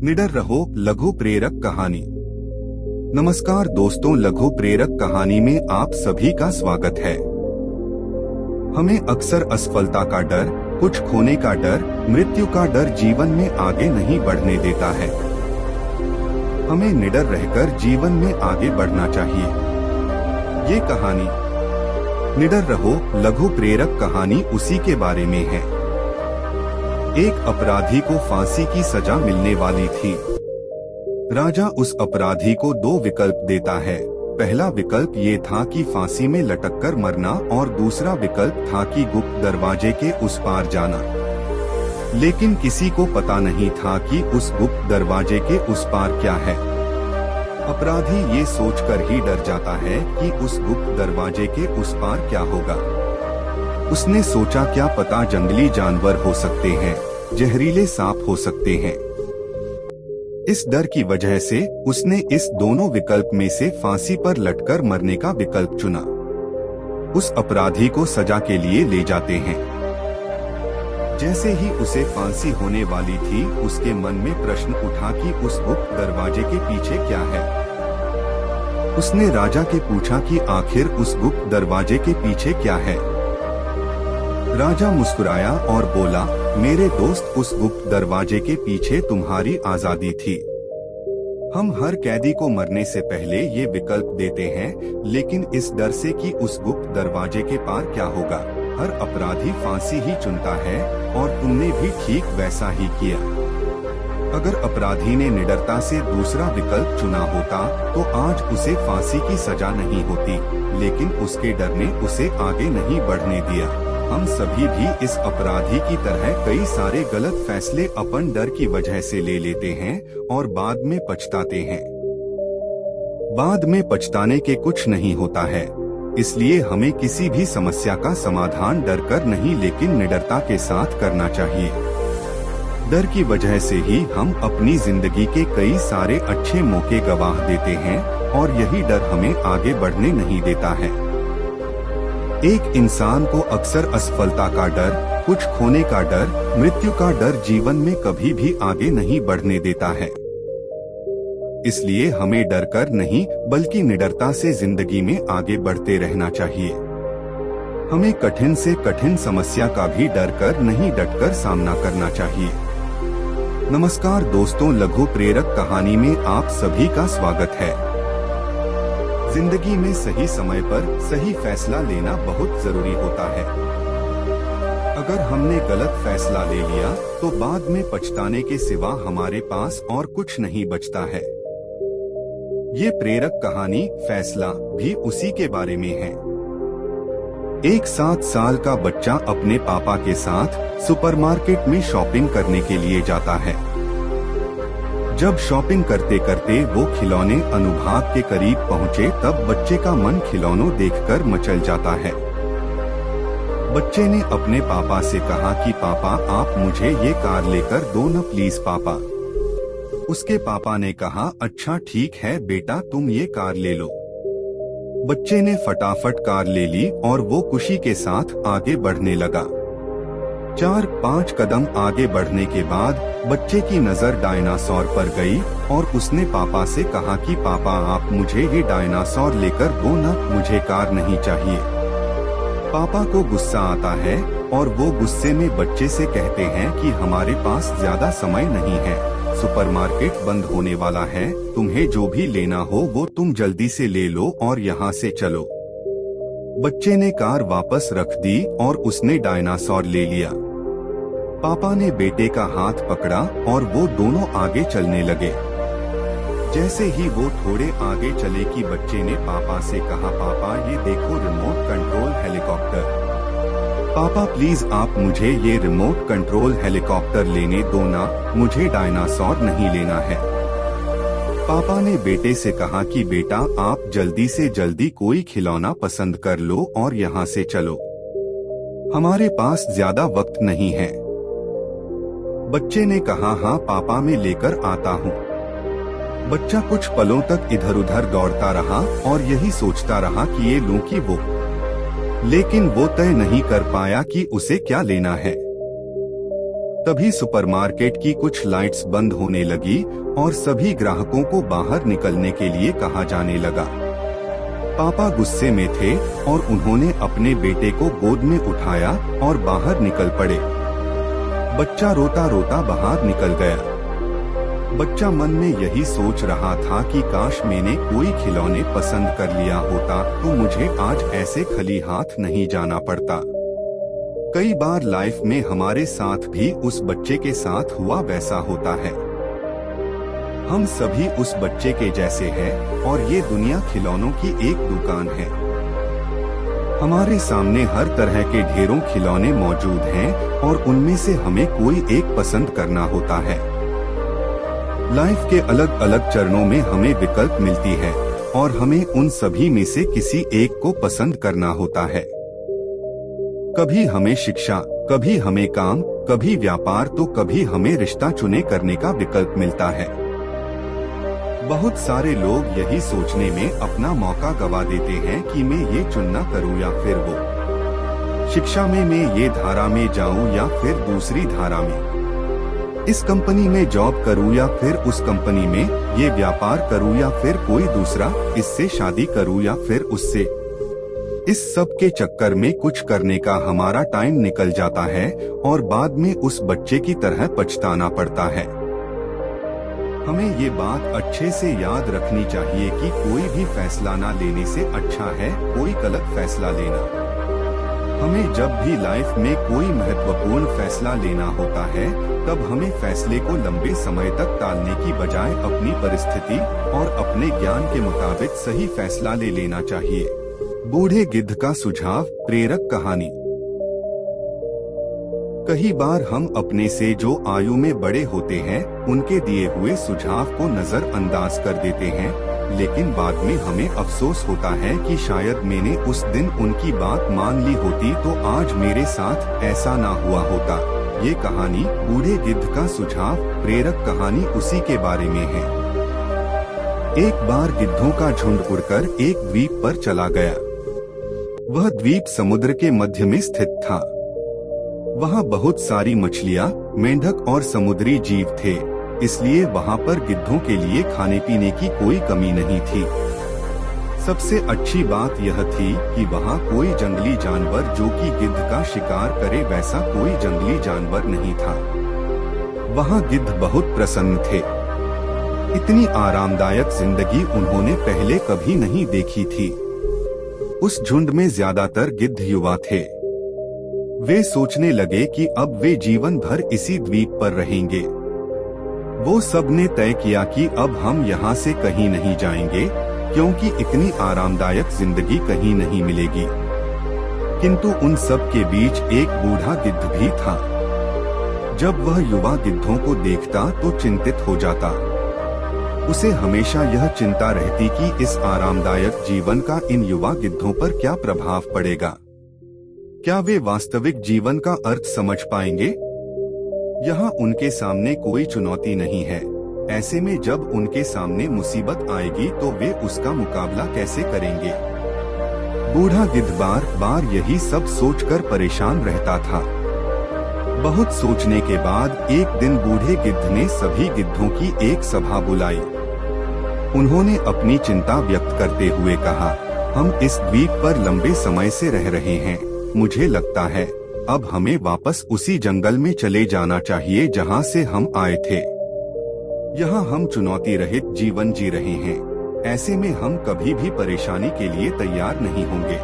निडर रहो लघु प्रेरक कहानी। नमस्कार दोस्तों, लघु प्रेरक कहानी में आप सभी का स्वागत है। हमें अक्सर असफलता का डर, कुछ खोने का डर, मृत्यु का डर जीवन में आगे नहीं बढ़ने देता है। हमें निडर रहकर जीवन में आगे बढ़ना चाहिए। ये कहानी निडर रहो लघु प्रेरक कहानी उसी के बारे में है। एक अपराधी को फांसी की सजा मिलने वाली थी। राजा उस अपराधी को दो विकल्प देता है। पहला विकल्प ये था कि फांसी में लटककर मरना और दूसरा विकल्प था कि गुप्त दरवाजे के उस पार जाना। लेकिन किसी को पता नहीं था कि उस गुप्त दरवाजे के उस पार क्या है। अपराधी ये सोचकर ही डर जाता है कि उस गुप्त दरवाजे के उस पार क्या होगा। उसने सोचा क्या पता जंगली जानवर हो सकते हैं, जहरीले सांप हो सकते हैं। इस डर की वजह से उसने इस दोनों विकल्प में से फांसी पर लटकर मरने का विकल्प चुना। उस अपराधी को सजा के लिए ले जाते हैं। जैसे ही उसे फांसी होने वाली थी, उसके मन में प्रश्न उठा कि उस गुप्त दरवाजे के पीछे क्या है। उसने राजा के पूछा कि आखिर उस गुप्त दरवाजे के पीछे क्या है। राजा मुस्कुराया और बोला, मेरे दोस्त, उस गुप्त दरवाजे के पीछे तुम्हारी आजादी थी। हम हर कैदी को मरने से पहले ये विकल्प देते हैं, लेकिन इस डर से कि उस गुप्त दरवाजे के पार क्या होगा, हर अपराधी फांसी ही चुनता है और तुमने भी ठीक वैसा ही किया। अगर अपराधी ने निडरता से दूसरा विकल्प चुना होता तो आज उसे फांसी की सजा नहीं होती, लेकिन उसके डर ने उसे आगे नहीं बढ़ने दिया। हम सभी भी इस अपराधी की तरह कई सारे गलत फैसले अपन डर की वजह से ले लेते हैं और बाद में पछताते हैं। बाद में पछताने के कुछ नहीं होता है। इसलिए हमें किसी भी समस्या का समाधान डर कर नहीं, लेकिन निडरता के साथ करना चाहिए। डर की वजह से ही हम अपनी जिंदगी के कई सारे अच्छे मौके गंवा देते हैं और यही डर हमें आगे बढ़ने नहीं देता है। एक इंसान को अक्सर असफलता का डर, कुछ खोने का डर, मृत्यु का डर जीवन में कभी भी आगे नहीं बढ़ने देता है। इसलिए हमें डर कर नहीं बल्कि निडरता से जिंदगी में आगे बढ़ते रहना चाहिए। हमें कठिन से कठिन समस्या का भी डर कर नहीं, डटकर सामना करना चाहिए। नमस्कार दोस्तों, लघु प्रेरक कहानी में आप सभी का स्वागत है। जिंदगी में सही समय पर सही फैसला लेना बहुत जरूरी होता है। अगर हमने गलत फैसला ले लिया तो बाद में पछताने के सिवा हमारे पास और कुछ नहीं बचता है। ये प्रेरक कहानी फैसला भी उसी के बारे में है। एक 7 साल का बच्चा अपने पापा के साथ सुपरमार्केट में शॉपिंग करने के लिए जाता है। जब शॉपिंग करते करते वो खिलौने अनुभाग के करीब पहुँचे, तब बच्चे का मन खिलौनों देखकर मचल जाता है। बच्चे ने अपने पापा से कहा कि पापा, आप मुझे ये कार लेकर दो न प्लीज पापा। उसके पापा ने कहा, अच्छा ठीक है बेटा, तुम ये कार ले लो। बच्चे ने फटाफट कार ले ली और वो खुशी के साथ आगे बढ़ने लगा। 4-5 कदम आगे बढ़ने के बाद बच्चे की नजर डायनासोर पर गई और उसने पापा से कहा कि पापा, आप मुझे ये डायनासोर लेकर दो न, मुझे कार नहीं चाहिए। पापा को गुस्सा आता है और वो गुस्से में बच्चे से कहते हैं कि हमारे पास ज्यादा समय नहीं है, सुपरमार्केट बंद होने वाला है, तुम्हें जो भी लेना हो वो तुम जल्दी से ले लो और यहाँ से चलो। बच्चे ने कार वापस रख दी और उसने डायनासोर ले लिया। पापा ने बेटे का हाथ पकड़ा और वो दोनों आगे चलने लगे। जैसे ही वो थोड़े आगे चले कि बच्चे ने पापा से कहा, पापा ये देखो रिमोट कंट्रोल हेलीकॉप्टर। पापा प्लीज आप मुझे ये रिमोट कंट्रोल हेलीकॉप्टर लेने दो ना, मुझे डायनासोर नहीं लेना है। पापा ने बेटे से कहा कि बेटा, आप जल्दी से जल्दी कोई खिलौना पसंद कर लो और यहाँ से चलो, हमारे पास ज्यादा वक्त नहीं है। बच्चे ने कहा, हाँ पापा, मैं लेकर आता हूँ। बच्चा कुछ पलों तक इधर उधर दौड़ता रहा और यही सोचता रहा कि ये लूं कि वो, लेकिन वो तय नहीं कर पाया कि उसे क्या लेना है। तभी सुपरमार्केट की कुछ लाइट्स बंद होने लगी और सभी ग्राहकों को बाहर निकलने के लिए कहा जाने लगा। पापा गुस्से में थे और उन्होंने अपने बेटे को गोद में उठाया और बाहर निकल पड़े। बच्चा रोता रोता बाहर निकल गया। बच्चा मन में यही सोच रहा था कि काश मैंने कोई खिलौने पसंद कर लिया होता तो मुझे आज ऐसे खाली हाथ नहीं जाना पड़ता। कई बार लाइफ में हमारे साथ भी उस बच्चे के साथ हुआ वैसा होता है। हम सभी उस बच्चे के जैसे हैं और ये दुनिया खिलौनों की एक दुकान है। हमारे सामने हर तरह के ढेरों खिलौने मौजूद हैं और उनमें से हमें कोई एक पसंद करना होता है। लाइफ के अलग अलग चरणों में हमें विकल्प मिलती है और हमें उन सभी में से किसी एक को पसंद करना होता है। कभी हमें शिक्षा, कभी हमें काम, कभी व्यापार तो कभी हमें रिश्ता चुने करने का विकल्प मिलता है। बहुत सारे लोग यही सोचने में अपना मौका गवा देते हैं कि मैं ये चुनना करूं या फिर वो। शिक्षा में मैं ये धारा में जाऊं या फिर दूसरी धारा में। इस कंपनी में जॉब करूं या फिर उस कंपनी में। ये व्यापार करूं या फिर कोई दूसरा। इससे शादी करूं या फिर उससे। इस सब के चक्कर में कुछ करने का हमारा टाइम निकल जाता है और बाद में उस बच्चे की तरह पछताना पड़ता है। हमें ये बात अच्छे से याद रखनी चाहिए कि कोई भी फैसला ना लेने से अच्छा है कोई गलत फैसला लेना। हमें जब भी लाइफ में कोई महत्वपूर्ण फैसला लेना होता है तब हमें फैसले को लंबे समय तक टालने की बजाय अपनी परिस्थिति और अपने ज्ञान के मुताबिक सही फैसला ले लेना चाहिए। बूढ़े गिद्ध का सुझाव, प्रेरक कहानी। कई बार हम अपने से जो आयु में बड़े होते हैं उनके दिए हुए सुझाव को नजरअंदाज कर देते हैं, लेकिन बाद में हमें अफसोस होता है कि शायद मैंने उस दिन उनकी बात मान ली होती तो आज मेरे साथ ऐसा ना हुआ होता। ये कहानी बूढ़े गिद्ध का सुझाव, प्रेरक कहानी उसी के बारे में है। एक बार गिद्धों का झुंड उड़कर एक द्वीप पर चला गया। वह द्वीप समुद्र के मध्य में स्थित था। वहाँ बहुत सारी मछलियाँ, मेंढक और समुद्री जीव थे, इसलिए वहाँ पर गिद्धों के लिए खाने पीने की कोई कमी नहीं थी। सबसे अच्छी बात यह थी कि वहाँ कोई जंगली जानवर जो कि गिद्ध का शिकार करे वैसा कोई जंगली जानवर नहीं था। वहाँ गिद्ध बहुत प्रसन्न थे। इतनी आरामदायक जिंदगी उन्होंने पहले कभी नहीं देखी थी। उस झुंड में ज्यादातर गिद्ध युवा थे। वे सोचने लगे कि अब वे जीवन भर इसी द्वीप पर रहेंगे। वो सब ने तय किया कि अब हम यहाँ से कहीं नहीं जाएंगे क्योंकि इतनी आरामदायक जिंदगी कहीं नहीं मिलेगी। किंतु उन सब के बीच एक बूढ़ा गिद्ध भी था। जब वह युवा गिद्धों को देखता तो चिंतित हो जाता। उसे हमेशा यह चिंता रहती कि इस आरामदायक जीवन का इन युवा गिद्धों पर क्या प्रभाव पड़ेगा। क्या वे वास्तविक जीवन का अर्थ समझ पाएंगे? यहाँ उनके सामने कोई चुनौती नहीं है। ऐसे में जब उनके सामने मुसीबत आएगी तो वे उसका मुकाबला कैसे करेंगे? बूढ़ा गिद्ध बार बार यही सब सोचकर परेशान रहता था। बहुत सोचने के बाद एक दिन बूढ़े गिद्ध ने सभी गिद्धों की एक सभा बुलाई। उन्होंने अपनी चिंता व्यक्त करते हुए कहा, हम इस द्वीप पर लंबे समय से रह रहे हैं। मुझे लगता है अब हमें वापस उसी जंगल में चले जाना चाहिए जहां से हम आए थे। यहाँ हम चुनौती रहित जीवन जी रहे हैं। ऐसे में हम कभी भी परेशानी के लिए तैयार नहीं होंगे।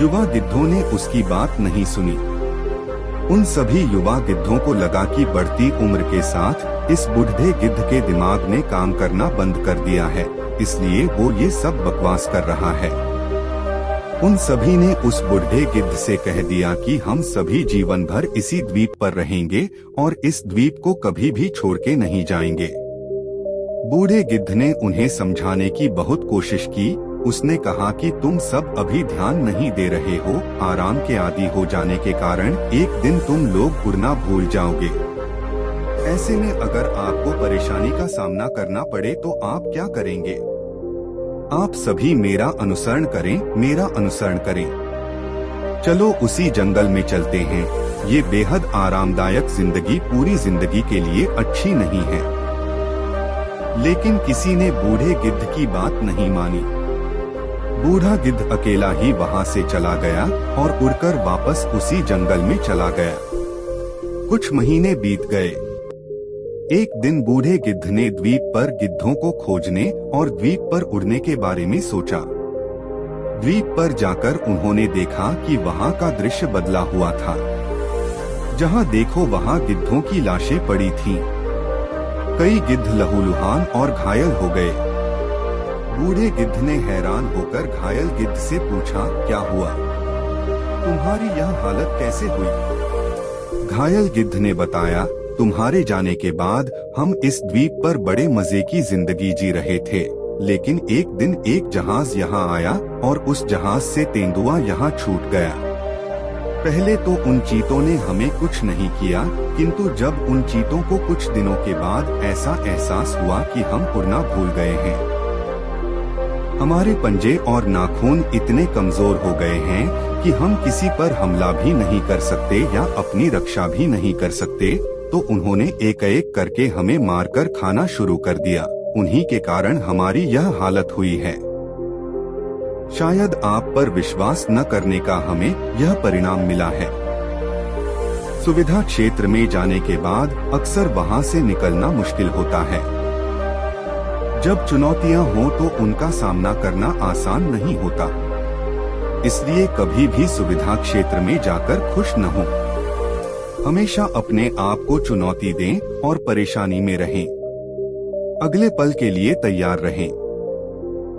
युवा गिद्धों ने उसकी बात नहीं सुनी। उन सभी युवा गिद्धों को लगा कि बढ़ती उम्र के साथ इस बूढ़े गिद्ध के दिमाग ने काम करना बंद कर दिया है, इसलिए वो ये सब बकवास कर रहा है। उन सभी ने उस बूढ़े गिद्ध से कह दिया कि हम सभी जीवन भर इसी द्वीप पर रहेंगे और इस द्वीप को कभी भी छोड़ के नहीं जाएंगे। बूढ़े गिद्ध ने उन्हें समझाने की बहुत कोशिश की। उसने कहा कि तुम सब अभी ध्यान नहीं दे रहे हो। आराम के आदी हो जाने के कारण एक दिन तुम लोग उड़ना भूल जाओगे। ऐसे में अगर आपको परेशानी का सामना करना पड़े तो आप क्या करेंगे? आप सभी मेरा अनुसरण करें, मेरा अनुसरण करें। चलो उसी जंगल में चलते हैं। ये बेहद आरामदायक जिंदगी पूरी जिंदगी के लिए अच्छी नहीं है। लेकिन किसी ने बूढ़े गिद्ध की बात नहीं मानी। बूढ़ा गिद्ध अकेला ही वहां से चला गया और उड़कर वापस उसी जंगल में चला गया। कुछ महीने बीत गए। एक दिन बूढ़े गिद्ध ने द्वीप पर गिद्धों को खोजने और द्वीप पर उड़ने के बारे में सोचा। द्वीप पर जाकर उन्होंने देखा कि वहां का दृश्य बदला हुआ था। जहां देखो वहां गिद्धों की लाशें पड़ी थीं। कई गिद्ध लहूलुहान और घायल हो गए। बूढ़े गिद्ध ने हैरान होकर घायल गिद्ध से पूछा, क्या हुआ? तुम्हारी यह हालत कैसे हुई? घायल गिद्ध ने बताया, तुम्हारे जाने के बाद हम इस द्वीप पर बड़े मजे की जिंदगी जी रहे थे, लेकिन एक दिन एक जहाज यहाँ आया और उस जहाज से तेंदुआ यहाँ छूट गया। पहले तो उन चीतों ने हमें कुछ नहीं किया, किंतु जब उन चीतों को कुछ दिनों के बाद ऐसा एहसास हुआ कि हम उड़ना भूल गए हैं। हमारे पंजे और नाखून इतने कमजोर हो गए हैं कि हम किसी पर हमला भी नहीं कर सकते या अपनी रक्षा भी नहीं कर सकते, तो उन्होंने एक एक करके हमें मारकर खाना शुरू कर दिया। उन्हीं के कारण हमारी यह हालत हुई है। शायद आप पर विश्वास न करने का हमें यह परिणाम मिला है। सुविधा क्षेत्र में जाने के बाद अक्सर वहां से निकलना मुश्किल होता है। जब चुनौतियां हों तो उनका सामना करना आसान नहीं होता। इसलिए कभी भी सुविधा क्षेत्र में जाकर खुश न हो। हमेशा अपने आप को चुनौती दें और परेशानी में रहें। अगले पल के लिए तैयार रहें।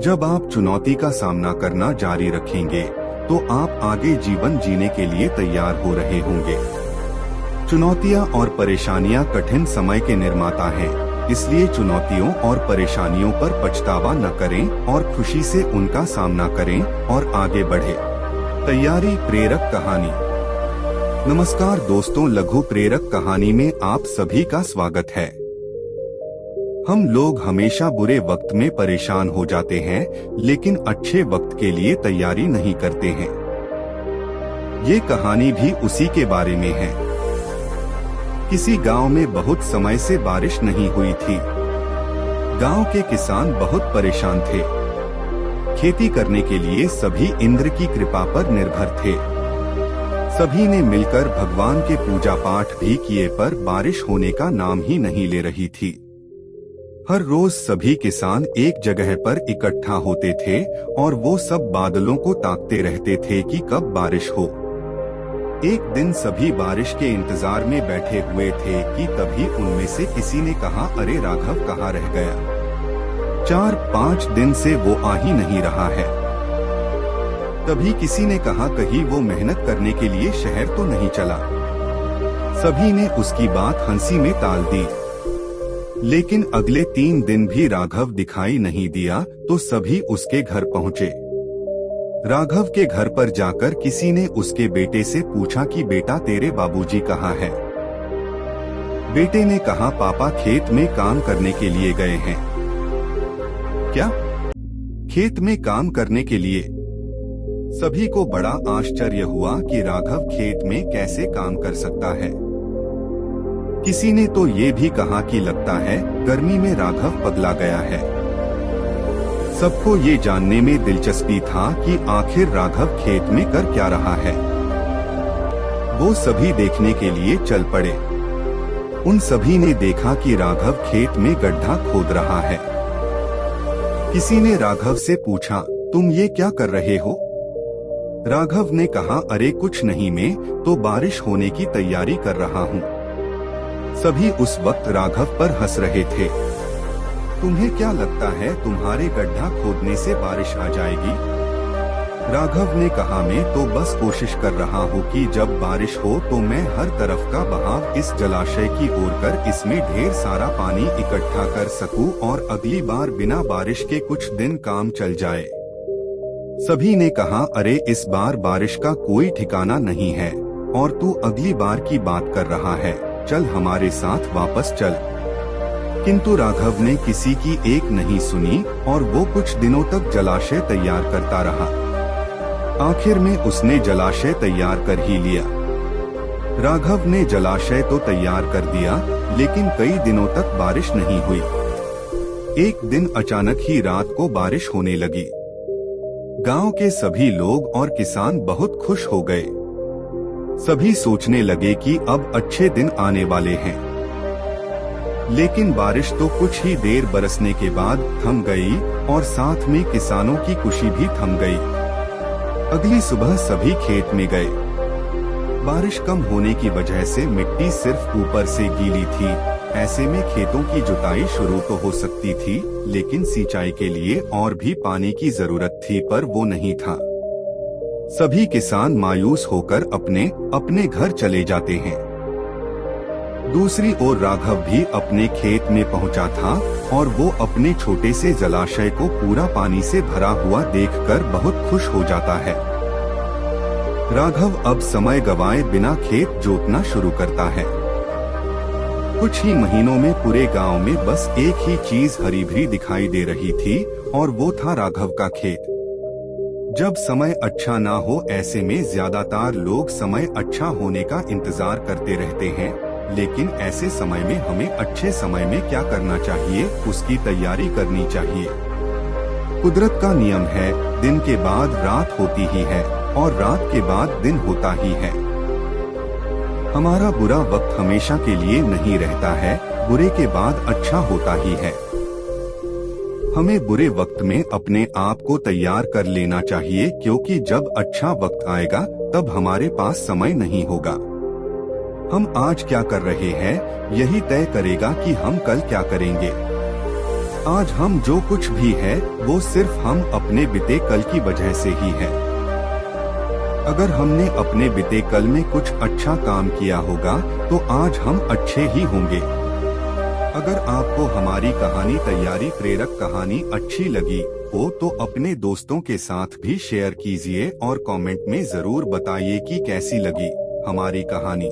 जब आप चुनौती का सामना करना जारी रखेंगे तो आप आगे जीवन जीने के लिए तैयार हो रहे होंगे। चुनौतियां और परेशानियां कठिन समय के निर्माता हैं, इसलिए चुनौतियों और परेशानियों पर पछतावा न करें और खुशी से उनका सामना करें और आगे बढ़े। तैयारी प्रेरक कहानी। नमस्कार दोस्तों, लघु प्रेरक कहानी में आप सभी का स्वागत है। हम लोग हमेशा बुरे वक्त में परेशान हो जाते हैं, लेकिन अच्छे वक्त के लिए तैयारी नहीं करते हैं। ये कहानी भी उसी के बारे में है। किसी गांव में बहुत समय से बारिश नहीं हुई थी। गांव के किसान बहुत परेशान थे। खेती करने के लिए सभी इंद्र की कृपा पर निर्भर थे। सभी ने मिलकर भगवान के पूजा पाठ भी किए, पर बारिश होने का नाम ही नहीं ले रही थी। हर रोज सभी किसान एक जगह पर इकट्ठा होते थे और वो सब बादलों को ताकते रहते थे कि कब बारिश हो। एक दिन सभी बारिश के इंतजार में बैठे हुए थे कि तभी उनमें से किसी ने कहा, अरे राघव कहाँ रह गया? 4-5 दिन से वो आ ही नहीं रहा है। तभी किसी ने कहा, कहीं वो मेहनत करने के लिए शहर तो नहीं चला? सभी ने उसकी बात हंसी में टाल दी। लेकिन अगले 3 दिन भी राघव दिखाई नहीं दिया तो सभी उसके घर पहुँचे। राघव के घर पर जाकर किसी ने उसके बेटे से पूछा कि बेटा तेरे बाबूजी कहाँ है? बेटे ने कहा, पापा खेत में काम करने के लिए गए हैं। क्या? खेत में काम करने के लिए? सभी को बड़ा आश्चर्य हुआ कि राघव खेत में कैसे काम कर सकता है। किसी ने तो ये भी कहा कि लगता है गर्मी में राघव पगला गया है। सबको ये जानने में दिलचस्पी था कि आखिर राघव खेत में कर क्या रहा है। वो सभी देखने के लिए चल पड़े। उन सभी ने देखा कि राघव खेत में गड्ढा खोद रहा है। किसी ने राघव से पूछा, तुम ये क्या कर रहे हो? राघव ने कहा, अरे कुछ नहीं, मैं तो बारिश होने की तैयारी कर रहा हूँ। सभी उस वक्त राघव पर हंस रहे थे। तुम्हें क्या लगता है तुम्हारे गड्ढा खोदने से बारिश आ जाएगी? राघव ने कहा, मैं तो बस कोशिश कर रहा हूँ कि जब बारिश हो तो मैं हर तरफ का बहाव इस जलाशय की ओर कर इसमें ढेर सारा पानी इकट्ठा कर सकूं और अगली बार बिना बारिश के कुछ दिन काम चल जाए। सभी ने कहा, अरे इस बार बारिश का कोई ठिकाना नहीं है और तू अगली बार की बात कर रहा है, चल हमारे साथ वापस चल। किंतु राघव ने किसी की एक नहीं सुनी और वो कुछ दिनों तक जलाशय तैयार करता रहा। आखिर में उसने जलाशय तैयार कर ही लिया। राघव ने जलाशय तो तैयार कर दिया, लेकिन कई दिनों तक बारिश नहीं हुई। एक दिन अचानक ही रात को बारिश होने लगी। गांव के सभी लोग और किसान बहुत खुश हो गए। सभी सोचने लगे कि अब अच्छे दिन आने वाले हैं। लेकिन बारिश तो कुछ ही देर बरसने के बाद थम गई और साथ में किसानों की खुशी भी थम गई। अगली सुबह सभी खेत में गए। बारिश कम होने की वजह से मिट्टी सिर्फ ऊपर से गीली थी। ऐसे में खेतों की जुताई शुरू तो हो सकती थी, लेकिन सिंचाई के लिए और भी पानी की जरूरत थी, पर वो नहीं था। सभी किसान मायूस होकर अपने अपने घर चले जाते हैं। दूसरी ओर राघव भी अपने खेत में पहुंचा था और वो अपने छोटे से जलाशय को पूरा पानी से भरा हुआ देखकर बहुत खुश हो जाता है। राघव अब समय गवाए बिना खेत जोतना शुरू करता है। कुछ ही महीनों में पूरे गांव में बस एक ही चीज हरी भरी दिखाई दे रही थी और वो था राघव का खेत। जब समय अच्छा ना हो, ऐसे में ज्यादातर लोग समय अच्छा होने का इंतजार करते रहते हैं, लेकिन ऐसे समय में हमें अच्छे समय में क्या करना चाहिए, उसकी तैयारी करनी चाहिए। कुदरत का नियम है, दिन के बाद रात होती ही है और रात के बाद दिन होता ही है। हमारा बुरा वक्त हमेशा के लिए नहीं रहता है, बुरे के बाद अच्छा होता ही है। हमें बुरे वक्त में अपने आप को तैयार कर लेना चाहिए, क्योंकि जब अच्छा वक्त आएगा तब हमारे पास समय नहीं होगा। हम आज क्या कर रहे हैं, यही तय करेगा कि हम कल क्या करेंगे। आज हम जो कुछ भी है वो सिर्फ हम अपने बीते कल की वजह से ही है। अगर हमने अपने बीते कल में कुछ अच्छा काम किया होगा तो आज हम अच्छे ही होंगे। अगर आपको हमारी कहानी तैयारी प्रेरक कहानी अच्छी लगी हो तो अपने दोस्तों के साथ भी शेयर कीजिए और कमेंट में जरूर बताइए कि कैसी लगी हमारी कहानी।